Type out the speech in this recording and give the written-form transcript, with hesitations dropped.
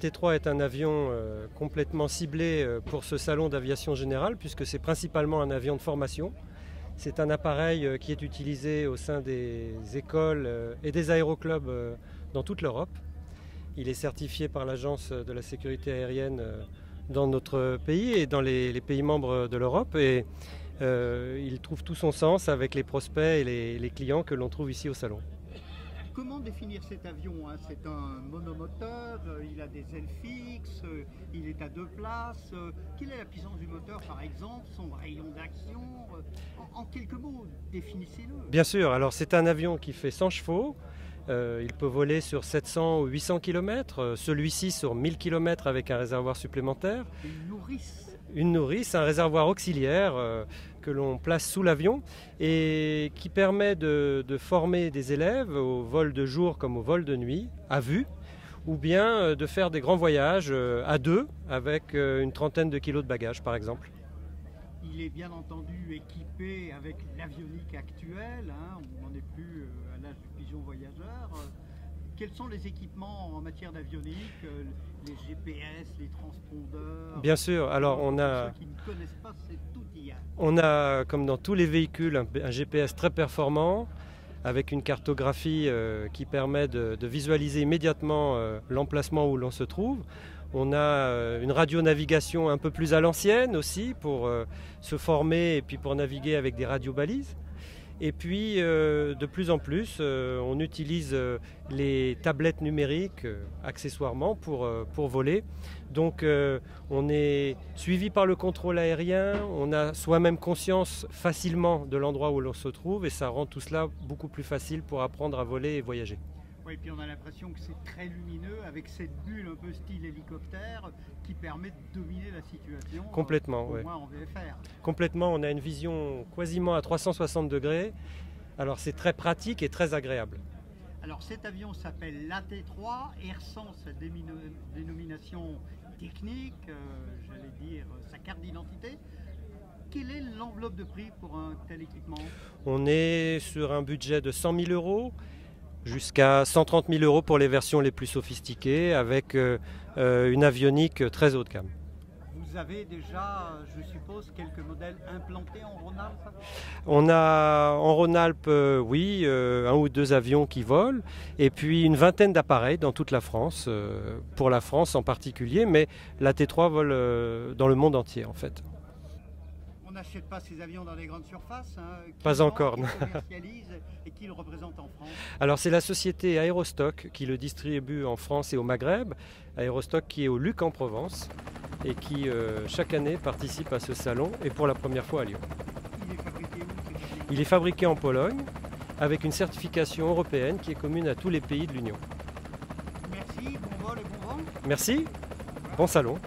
l'AT3 est un avion complètement ciblé pour ce salon d'aviation générale, puisque c'est principalement un avion de formation. C'est un appareil qui est utilisé au sein des écoles et des aéroclubs dans toute l'Europe. Il est certifié par l'Agence de la sécurité aérienne dans notre pays et dans les pays membres de l'Europe. Et il trouve tout son sens avec les prospects et les clients que l'on trouve ici au salon. Comment définir cet avion? C'est un monomoteur, il a des ailes fixes, il est à deux places. Quelle est la puissance du moteur par exemple, son rayon d'action? En quelques mots, définissez-le. Bien sûr, alors c'est un avion qui fait 100 chevaux. Il peut voler sur 700 ou 800 km, celui-ci sur 1000 km avec un réservoir supplémentaire. Une nourrice, un réservoir auxiliaire que l'on place sous l'avion et qui permet de former des élèves au vol de jour comme au vol de nuit, à vue, ou bien de faire des grands voyages à deux avec une trentaine de kilos de bagages par exemple. Il est bien entendu équipé avec l'avionique actuelle, on n'en est plus à l'âge du pigeon voyageur. Quels sont les équipements en matière d'avionique, les GPS, les transpondeurs? Bien sûr, alors on a... Pour ceux qui ne connaissent pas cet outil. On a, comme dans tous les véhicules, un GPS très performant, avec une cartographie qui permet de visualiser immédiatement l'emplacement où l'on se trouve. On a une radionavigation un peu plus à l'ancienne aussi pour se former et puis pour naviguer avec des radiobalises. Et puis de plus en plus, on utilise les tablettes numériques accessoirement pour voler. Donc on est suivi par le contrôle aérien, on a soi-même conscience facilement de l'endroit où l'on se trouve et ça rend tout cela beaucoup plus facile pour apprendre à voler et voyager. Oui, et puis on a l'impression que c'est très lumineux avec cette bulle un peu style hélicoptère qui permet de dominer la situation. Complètement, au oui. moins en VFR. Complètement, on a une vision quasiment à 360 degrés. Alors c'est très pratique et très agréable. Alors cet avion s'appelle l'AT3 et ressent sa dénomination technique, j'allais dire sa carte d'identité. Quelle est l'enveloppe de prix pour un tel équipement? On est sur un budget de 100 000 euros. Jusqu'à 130 000 euros pour les versions les plus sophistiquées avec une avionique très haut de gamme. Vous avez déjà, je suppose, quelques modèles implantés en Rhône-Alpes? On a en Rhône-Alpes, oui, un ou deux avions qui volent et puis une vingtaine d'appareils dans toute la France, pour la France en particulier, mais l'AT3 vole dans le monde entier en fait. On n'achète pas ces avions dans les grandes surfaces, Pas encore. Qui commercialise et qui le représente en France? Alors c'est la société Aérostock qui le distribue en France et au Maghreb. Aérostock qui est au Luc en Provence et qui chaque année participe à ce salon et pour la première fois à Lyon. Il est fabriqué où? Il est fabriqué en Pologne avec une certification européenne qui est commune à tous les pays de l'Union. Merci, bon vol et bon vent. Merci, bon salon.